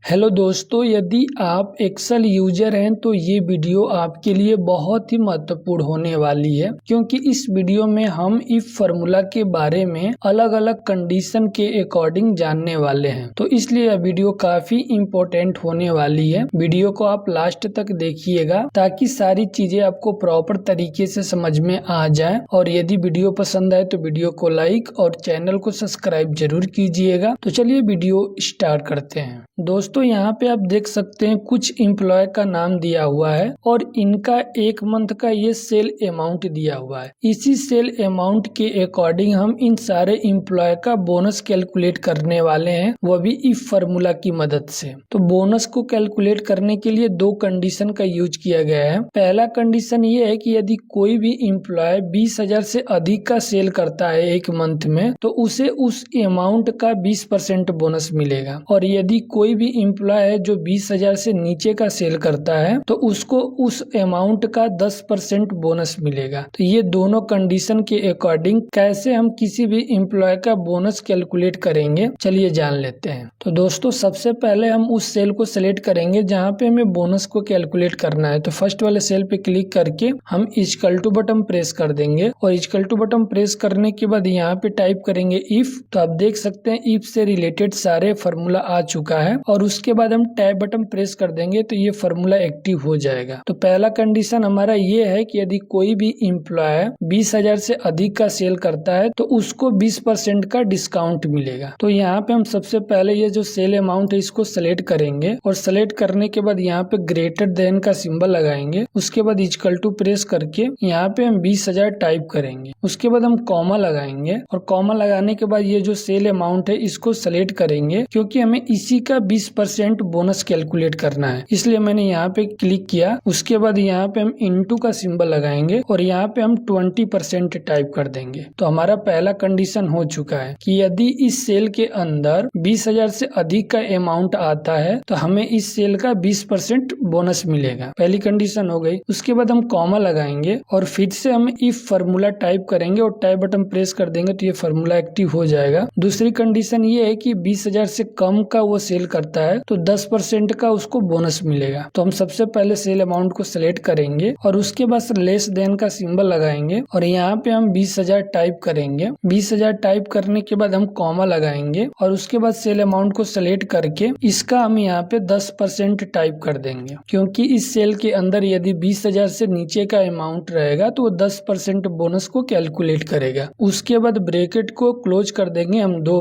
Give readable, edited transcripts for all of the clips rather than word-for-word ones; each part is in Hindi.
हेलो दोस्तों, यदि आप एक्सेल यूजर हैं तो ये वीडियो आपके लिए बहुत ही महत्वपूर्ण होने वाली है, क्योंकि इस वीडियो में हम इफ फार्मूला के बारे में अलग अलग कंडीशन के अकॉर्डिंग जानने वाले हैं। तो इसलिए यह वीडियो काफी इम्पोर्टेंट होने वाली है। वीडियो को आप लास्ट तक देखिएगा ताकि सारी चीजें आपको प्रॉपर तरीके से समझ में आ जाए। और यदि वीडियो पसंद आए तो वीडियो को लाइक और चैनल को सब्सक्राइब जरूर कीजिएगा। तो चलिए वीडियो स्टार्ट करते हैं। दोस्तों यहाँ पे आप देख सकते हैं कुछ एम्प्लॉय का नाम दिया हुआ है और इनका एक मंथ का ये सेल अमाउंट दिया हुआ है। इसी सेल अमाउंट के अकॉर्डिंग हम इन सारे एम्प्लॉय का बोनस कैलकुलेट करने वाले हैं, वह भी इफ फार्मूला की मदद से। तो बोनस को कैलकुलेट करने के लिए दो कंडीशन का यूज किया गया है। पहला कंडीशन ये है कि यदि कोई भी एम्प्लॉय 20,000 से अधिक का सेल करता है एक मंथ में तो उसे उस अमाउंट का 20% बोनस मिलेगा। और यदि कोई भी एम्प्लॉय है जो 20,000 से नीचे का सेल करता है तो उसको उस अमाउंट का 10% बोनस मिलेगा। तो ये दोनों कंडीशन के अकॉर्डिंग कैसे हम किसी भी एम्प्लॉय का बोनस कैलकुलेट करेंगे, चलिए जान लेते हैं। तो दोस्तों सबसे पहले हम उस सेल को सिलेक्ट करेंगे जहाँ पे हमें बोनस को कैलकुलेट करना है। तो फर्स्ट वाले सेल पे क्लिक करके हम इक्वल टू बटन प्रेस कर देंगे और इक्वल टू बटन प्रेस करने के बाद यहाँ पे टाइप करेंगे इफ। तो आप देख सकते हैं इफ से रिलेटेड सारे फार्मूला आ चुका है और उसके बाद हम टैब बटन प्रेस कर देंगे तो ये फार्मूला एक्टिव हो जाएगा। तो पहला कंडीशन हमारा ये है कि यदि कोई भी एम्प्लॉय 20,000 से अधिक का सेल करता है तो उसको 20% का डिस्काउंट मिलेगा। तो यहाँ पे हम सबसे पहले ये जो सेल अमाउंट है इसको सेलेक्ट करेंगे और सेलेक्ट करने के बाद यहाँ पे ग्रेटर देन का सिंबल लगाएंगे। उसके बाद इक्वल टू प्रेस करके यहाँ पे हम 20,000 टाइप करेंगे। उसके बाद हम कॉमा लगाएंगे और कॉमा लगाने के बाद ये जो सेल अमाउंट है इसको सेलेक्ट करेंगे, क्योंकि हमें इसी का 20% बोनस कैलकुलेट करना है, इसलिए मैंने यहाँ पे क्लिक किया। उसके बाद यहाँ पे हम इनटू का सिंबल लगाएंगे और यहाँ पे हम 20% टाइप कर देंगे। तो हमारा पहला कंडीशन हो चुका है कि यदि इस सेल के अंदर 20,000 से अधिक का अमाउंट आता है तो हमें इस सेल का 20% बोनस मिलेगा। पहली कंडीशन हो गई। उसके बाद हम कॉमा लगाएंगे और फिर से हम इफ फार्मूला टाइप करेंगे और टाइप बटन प्रेस कर देंगे तो ये फार्मूला एक्टिव हो जाएगा। दूसरी कंडीशन ये है कि 20,000 से कम का वो सेल करता है तो 10% का उसको बोनस मिलेगा। तो हम सबसे पहले सेल अमाउंट को सिलेक्ट करेंगे और उसके बाद लेस देन का सिंबल लगाएंगे और यहाँ पे हम 20,000 टाइप करेंगे। 20,000 टाइप करने के बाद हम कॉमा लगाएंगे और उसके बाद सेल अमाउंट को सिलेक्ट करके इसका हम यहाँ पे 10% टाइप कर देंगे, क्योंकि इस सेल के अंदर यदि 20,000 से नीचे का अमाउंट रहेगा तो वो 10% बोनस को कैलकुलेट करेगा। उसके बाद ब्रैकेट को क्लोज कर देंगे हम दो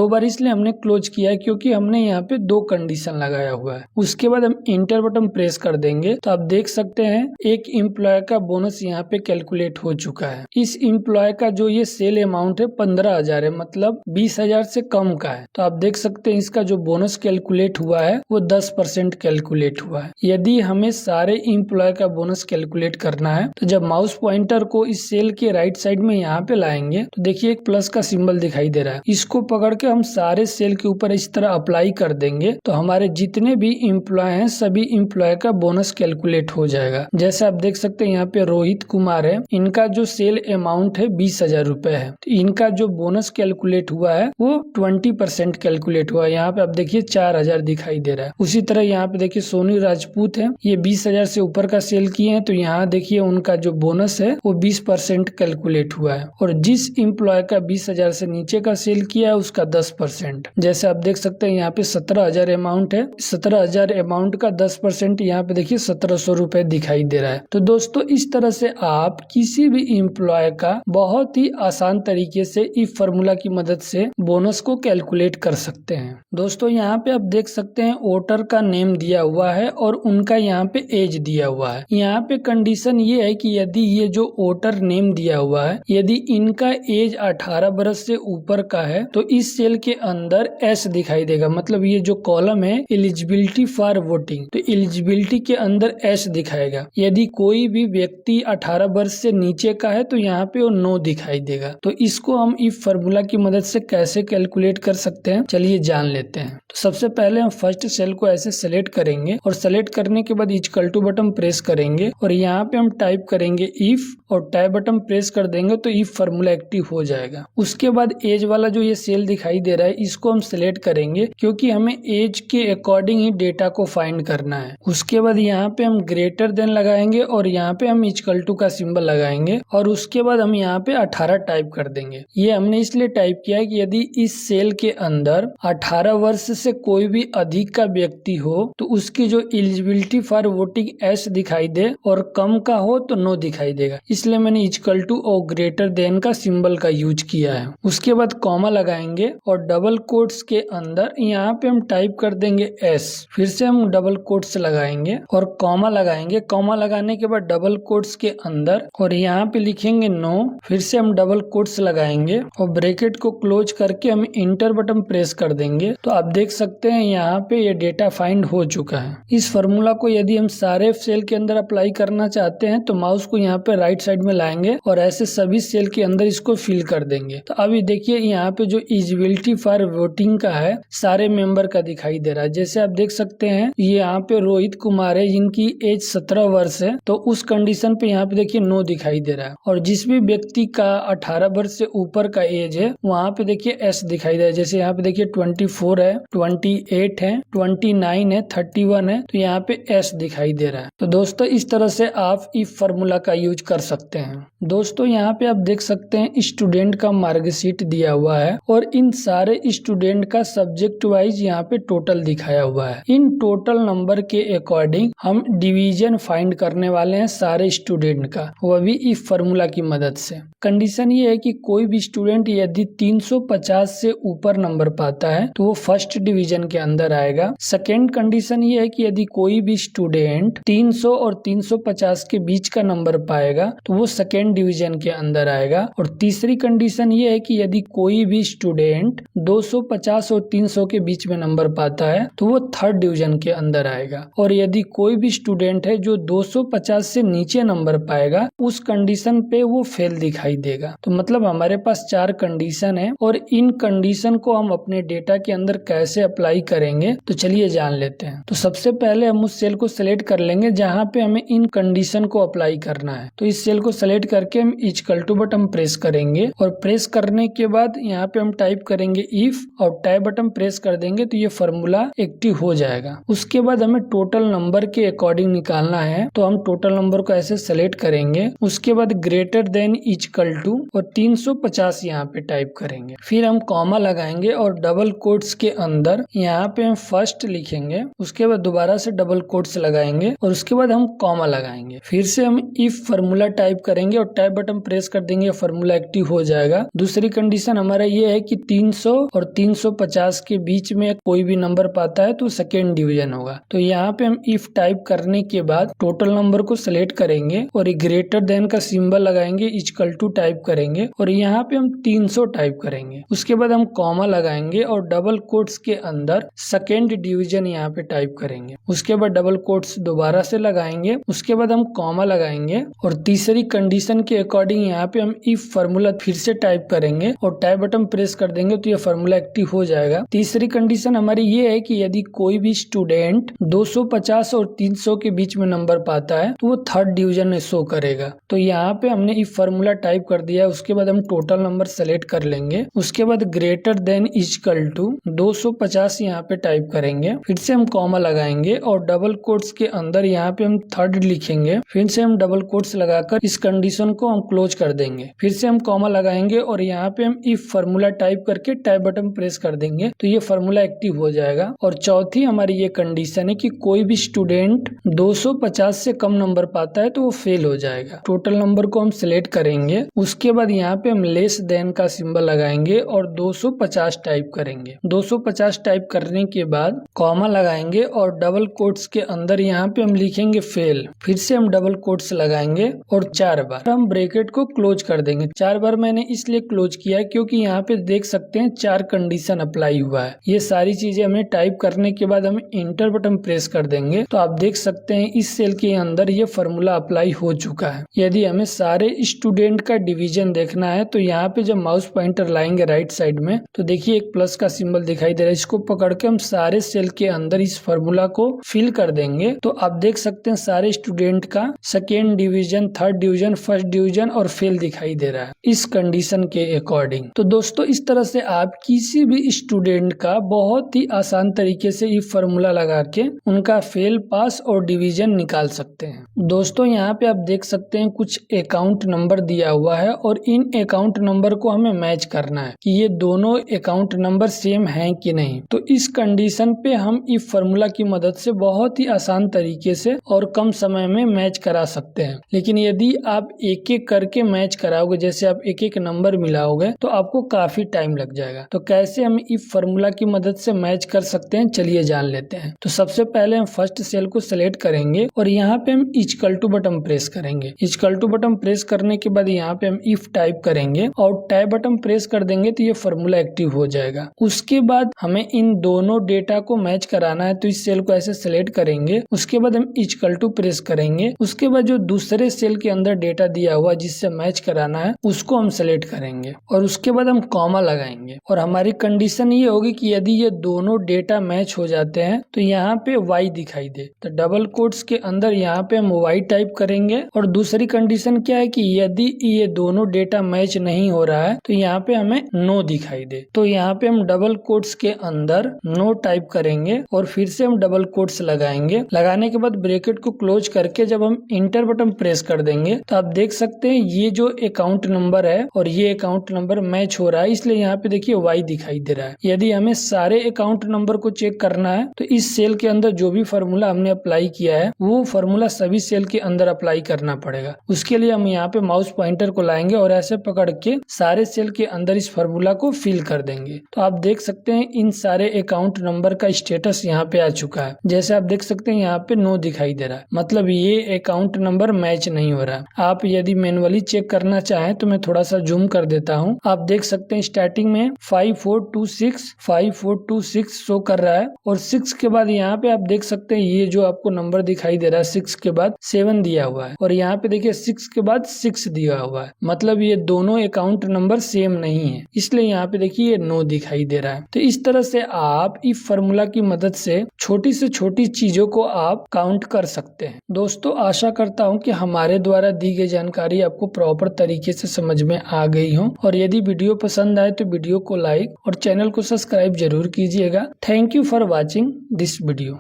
बार इसलिए हमने क्लोज किया है क्योंकि हमने यहाँ पे दो कंडीशन लगाया हुआ है। उसके बाद हम इंटर बटन प्रेस कर देंगे तो आप देख सकते हैं एक एम्प्लॉय का बोनस यहाँ पे कैलकुलेट हो चुका है। इस एम्प्लॉय का जो ये सेल अमाउंट है 15,000 है, मतलब 20,000 से कम का है। तो आप देख सकते हैं इसका जो बोनस कैलकुलेट हुआ है वो 10% कैलकुलेट हुआ है। यदि हमें सारे एम्प्लॉय का बोनस कैलकुलेट करना है तो जब माउस पॉइंटर को इस सेल के राइट साइड में यहाँ पे लाएंगे तो देखिए एक प्लस का सिंबल दिखाई दे रहा है। इसको पकड़ के हम सारे सेल के ऊपर इस तरह अप्लाई कर देंगे तो हमारे जितने भी एम्प्लॉय हैं सभी एम्प्लॉय का बोनस कैलकुलेट हो जाएगा। जैसे आप देख सकते हैं यहाँ पे रोहित कुमार है, इनका जो सेल अमाउंट है 20,000 रुपए है, तो इनका जो बोनस कैलकुलेट हुआ है वो 20% कैलकुलेट हुआ है। यहाँ पे आप देखिए 4,000 दिखाई दे रहा है। उसी तरह यहाँ पे देखिए सोनू राजपूत है, ये 20,000 से ऊपर का सेल किए हैं तो यहाँ देखिए उनका जो बोनस है वो 20% कैलकुलेट हुआ है। और जिस एम्प्लॉय का 20,000 से नीचे का सेल किया है उसका 10%। जैसे आप देख सकते हैं यहाँ पे 17,000 अमाउंट है, 17,000 अमाउंट का 10% यहाँ पे देखिए 1,700 रुपए दिखाई दे रहा है। तो दोस्तों इस तरह से आप किसी भी एम्प्लॉय का बहुत ही आसान तरीके से इफ फार्मूला की मदद से बोनस को कैलकुलेट कर सकते हैं। दोस्तों यहाँ पे आप देख सकते हैं वोटर का नेम दिया हुआ है और उनका यहाँ पे एज दिया हुआ है। यहाँ पे कंडीशन ये है कि यदि ये जो वोटर नेम दिया हुआ है यदि इनका एज 18 वर्ष से ऊपर का है तो इस सेल के अंदर एस दिखाई देगा, मतलब ये जो कॉलम है एलिजिबिलिटी फॉर वोटिंग, तो एलिजिबिलिटी के अंदर एस दिखाएगा। यदि कोई भी व्यक्ति 18 वर्ष से नीचे का है तो यहाँ पे वो नो दिखाई देगा। तो इसको हम इफ फार्मूला की मदद से कैसे कैलकुलेट कर सकते हैं, चलिए जान लेते हैं। तो सबसे पहले हम फर्स्ट सेल को ऐसे सेलेक्ट करेंगे और सेलेक्ट करने के बाद इक्वल टू बटन प्रेस करेंगे और यहाँ पे हम टाइप करेंगे इफ और टैब बटन प्रेस कर देंगे तो इफ फार्मूला एक्टिव हो जाएगा। उसके बाद एज वाला जो ये सेल दिखाई दे रहा है इसको हम सिलेक्ट करेंगे, क्योंकि हमें हमें एज के अकॉर्डिंग ही डेटा को फाइंड करना है। उसके बाद यहाँ पे हम ग्रेटर देन लगाएंगे और यहाँ पे हम इक्वल टू का सिंबल लगाएंगे और उसके बाद हम यहाँ पे 18 टाइप कर देंगे। ये हमने इसलिए टाइप किया है कि यदि इस सेल के अंदर 18 वर्ष से कोई भी अधिक का व्यक्ति हो तो उसकी जो एलिजिबिलिटी फॉर वोटिंग एस दिखाई दे और कम का हो तो नो दिखाई देगा, इसलिए मैंने इक्वल टू और ग्रेटर देन का सिंबल का यूज किया है। उसके बाद कॉमा लगाएंगे और डबल कोट्स के अंदर यहाँ पे हम टाइप कर देंगे एस, फिर से हम डबल कोट्स लगाएंगे और कॉमा लगाएंगे। कॉमा लगाने के बाद डबल कोट्स के अंदर और यहाँ पे लिखेंगे नो, फिर से हम डबल कोट्स लगाएंगे और ब्रैकेट को क्लोज करके हम इंटर बटन प्रेस कर देंगे। तो आप देख सकते हैं यहाँ पे ये डेटा फाइंड हो चुका है। इस फॉर्मूला को यदि हम सारे सेल के अंदर अप्लाई करना चाहते हैं तो माउस को यहाँ पे राइट साइड में लाएंगे और ऐसे सभी सेल के अंदर इसको फिल कर देंगे। तो अभी देखिए यहाँ पे जो एलिजिबिलिटी फॉर वोटिंग का है सारे मेंबर का दिखाई दे रहा है। जैसे आप देख सकते हैं ये यहाँ पे रोहित कुमार है जिनकी एज 17 वर्ष है, तो उस कंडीशन पे यहाँ पे देखिए नो दिखाई दे रहा है। और जिस भी व्यक्ति का 18 वर्ष से ऊपर का एज है वहाँ पे देखिए एस दिखाई दे रहा है। जैसे यहाँ पे देखिए 24 है, 28 है, 29 है, 31 है, तो यहाँ पे एस दिखाई दे रहा है। तो दोस्तों इस तरह से आप इफ फार्मूला का यूज कर सकते हैं। दोस्तों यहाँ पे आप देख सकते हैं स्टूडेंट का मार्कशीट दिया हुआ है और इन सारे स्टूडेंट का सब्जेक्ट वाइज यहाँ पे टोटल दिखाया हुआ है। इन टोटल नंबर के अकॉर्डिंग हम डिवीजन फाइंड करने वाले हैं सारे स्टूडेंट का, वह भी इफ फार्मूला की मदद से। कंडीशन ये है कि कोई भी स्टूडेंट यदि 350 से ऊपर नंबर पाता है तो वो फर्स्ट डिवीजन के अंदर आएगा। सेकेंड कंडीशन ये है कि यदि कोई भी स्टूडेंट 300 और 350 के बीच का नंबर पाएगा तो वो सेकेंड डिवीजन के अंदर आएगा। और तीसरी कंडीशन ये है कि यदि कोई भी स्टूडेंट 250 और 300 के बीच में नंबर पाता है तो वो थर्ड डिवीजन के अंदर आएगा। और यदि कोई भी स्टूडेंट है जो 250 से नीचे नंबर पाएगा उस कंडीशन पे वो फेल दिखाई देगा। तो मतलब हमारे पास 4 कंडीशन है और इन कंडीशन को हम अपने डेटा के अंदर कैसे अप्लाई करेंगे तो चलिए जान लेते हैं। तो सबसे पहले हम उस सेल को सिलेक्ट कर लेंगे जहाँ पे हमें इन कंडीशन को अप्लाई करना है। तो इस सेल को सिलेक्ट करके हम इक्वल टू बटन प्रेस करेंगे और प्रेस करने के बाद यहाँ पे हम टाइप करेंगे इफ और टैब बटन प्रेस कर देंगे तो ये फॉर्मूला एक्टिव हो जाएगा। उसके बाद हमें टोटल नंबर के अकॉर्डिंग निकालना है, तो हम टोटल नंबर को ऐसे सेलेक्ट करेंगे। उसके बाद ग्रेटर देन इक्वल टू और 350 यहाँ पे टाइप करेंगे। फिर हम कॉमा लगाएंगे और डबल कोट्स के अंदर यहाँ पे हम फर्स्ट लिखेंगे। उसके बाद दोबारा से डबल कोट्स लगाएंगे और उसके बाद हम कॉमा लगाएंगे। फिर से हम इफ फार्मूला टाइप करेंगे और टैब बटन प्रेस कर देंगे, फार्मूला एक्टिव हो जाएगा। दूसरी कंडीशन हमारा ये है कि 300 और 350 के बीच में कोई भी नंबर पाता है तो सेकेंड डिवीजन होगा। तो यहाँ पे हम इफ टाइप करने के बाद टोटल नंबर को सिलेक्ट करेंगे और ग्रेटर देन का सिंबल लगाएंगे, इक्वल टू टाइप करेंगे और यहाँ पे हम 300 टाइप करेंगे। उसके बाद हम कॉमा लगाएंगे और डबल कोट्स के अंदर सेकेंड डिवीजन यहाँ पे टाइप करेंगे। उसके बाद डबल कोट्स दोबारा से लगाएंगे। उसके बाद हम कॉमा लगाएंगे और तीसरी कंडीशन के अकॉर्डिंग यहाँ पे हम इफ फार्मूला फिर से टाइप करेंगे और टैब बटन प्रेस कर देंगे तो ये फार्मूला एक्टिव हो जाएगा। तीसरी कंडीशन हमारी ये है कि यदि कोई भी स्टूडेंट 250 और 300 के बीच में नंबर पाता है तो वो थर्ड डिवीजन में शो करेगा। तो यहाँ पे हमने इफ फार्मूला टाइप कर दिया है। उसके बाद हम टोटल नंबर सेलेक्ट कर लेंगे। उसके बाद ग्रेटर देन इक्वल टू 250 यहाँ पे टाइप करेंगे। फिर से हम कॉमा लगाएंगे और डबल कोट्स के अंदर यहाँ पे हम थर्ड लिखेंगे। फिर से हम डबल कोट्स लगाकर इस कंडीशन को हम क्लोज कर देंगे। फिर से हम कॉमा लगाएंगे और यहाँ पे हम इफ फार्मूला टाइप करके टैब बटन प्रेस कर देंगे तो ये फार्मूला एक्टिव हो जाएगा। और चौथी हमारी ये कंडीशन है कि कोई भी स्टूडेंट 250 से कम नंबर पाता है तो वो फेल हो जाएगा। टोटल नंबर को हम सिलेक्ट करेंगे। उसके बाद यहाँ पे हम लेस देन का सिंबल लगाएंगे और 250 टाइप करेंगे। 250 टाइप करने के बाद कॉमा लगाएंगे और डबल कोट्स के अंदर यहाँ पे हम लिखेंगे फेल। फिर से हम डबल कोट्स लगाएंगे और 4 बार हम ब्रैकेट को क्लोज कर देंगे। 4 बार मैंने इसलिए क्लोज किया है क्योंकि यहाँ पे देख सकते हैं 4 कंडीशन अप्लाई हुआ है। ये सारी चीजें हमें टाइप करने के बाद हम इंटर बटन प्रेस कर देंगे तो आप देख सकते हैं इस सेल के अंदर ये फार्मूला अप्लाई हो चुका है। यदि हमें सारे स्टूडेंट का डिवीजन देखना है तो यहाँ पे जब माउस पॉइंटर लाएंगे राइट साइड में तो देखिए एक प्लस का सिंबल दिखाई दे रहा है। इसको पकड़ के हम सारे सेल के अंदर इस फार्मूला को फिल कर देंगे तो आप देख सकते हैं सारे स्टूडेंट का second division, third division, first division और फेल दिखाई दे रहा है इस कंडीशन के अकॉर्डिंग। तो दोस्तों इस तरह से आप किसी भी स्टूडेंट का बहुत बहुत ही आसान तरीके से इफ फार्मूला लगा के उनका फेल, पास और डिवीजन निकाल सकते हैं। दोस्तों यहाँ पे आप देख सकते हैं कुछ अकाउंट नंबर दिया हुआ है और इन अकाउंट नंबर को हमें मैच करना है कि ये दोनों अकाउंट नंबर सेम हैं कि नहीं। तो इस कंडीशन पे हम इफ फार्मूला की मदद से बहुत ही आसान तरीके से और कम समय में मैच करा सकते हैं। लेकिन यदि आप एक एक करके मैच कराओगे, जैसे आप एक एक नंबर मिलाओगे, तो आपको काफी टाइम लग जाएगा। तो कैसे हम इफ फार्मूला की मदद से मैच कर सकते हैं, चलिए जान लेते हैं। तो सबसे पहले हम फर्स्ट सेल को सिलेक्ट करेंगे और यहाँ पे हम इक्वल टू बटन प्रेस करेंगे। इक्वल टू बटन प्रेस करने के बाद यहाँ पे हम इफ टाइप करेंगे और टाइप बटन प्रेस कर देंगे तो ये फार्मूला एक्टिव हो जाएगा। उसके बाद हमें इन दोनों डेटा को मैच कराना है, तो इस सेल को ऐसे सिलेक्ट करेंगे। उसके बाद हम इक्वल टू प्रेस करेंगे। उसके बाद जो दूसरे सेल के अंदर डेटा दिया हुआ जिससे मैच कराना है उसको हम सिलेक्ट करेंगे और उसके बाद हम कॉमा लगाएंगे और हमारी कंडीशन ये होगी कि यदि ये दोनों डेटा मैच हो जाते हैं तो यहाँ पे y दिखाई दे। तो डबल कोट्स के अंदर यहाँ पे हम y टाइप करेंगे और दूसरी कंडीशन क्या है कि यदि ये दोनों डेटा मैच नहीं हो रहा है तो यहाँ पे हमें नो दिखाई दे। तो यहाँ पे हम डबल कोट्स के अंदर नो टाइप करेंगे और फिर से हम डबल कोट्स लगाएंगे। लगाने के बाद ब्रैकेट को क्लोज करके जब हम इंटर बटन प्रेस कर देंगे तो आप देख सकते हैं ये जो अकाउंट नंबर है और ये अकाउंट नंबर मैच हो रहा है, इसलिए यहाँ पे देखिए y दिखाई दे रहा है। यदि हमें सारे अकाउंट नंबर को चेक करना है तो इस सेल के अंदर जो भी फार्मूला हमने अप्लाई किया है वो फार्मूला सभी सेल के अंदर अप्लाई करना पड़ेगा। उसके लिए हम यहाँ पे माउस पॉइंटर को लाएंगे और ऐसे पकड़ के सारे सेल के अंदर इस फार्मूला को फिल कर देंगे। तो आप देख सकते हैं इन सारे अकाउंट नंबर का स्टेटस यहाँ पे आ चुका है। जैसे आप देख सकते हैं यहाँ पे नो दिखाई दे रहा है, मतलब ये अकाउंट नंबर मैच नहीं हो रहा है। आप यदि मैनुअली चेक करना चाहें तो मैं थोड़ा सा जूम कर देता हूँ। आप देख सकते हैं स्टार्टिंग में 5426 शो कर रहा है और 6 के बाद यहाँ पे आप देख सकते हैं ये जो आपको नंबर दिखाई दे रहा है 6 के बाद 7 दिया हुआ है और यहाँ पे देखिए 6 के बाद 6 दिया हुआ है, मतलब ये दोनों अकाउंट नंबर सेम नहीं है, इसलिए यहाँ पे देखिए ये नो दिखाई दे रहा है। तो इस तरह से आप इफ फार्मूला की मदद से छोटी से छोटी चीजों को आप काउंट कर सकते हैं। दोस्तों आशा करता हूँ कि हमारे द्वारा दी गई जानकारी आपको प्रॉपर तरीके से समझ में आ गई हो और यदि वीडियो पसंद आए तो वीडियो को लाइक और चैनल को सब्सक्राइब जरूर कीजिएगा। Thank you for watching this video.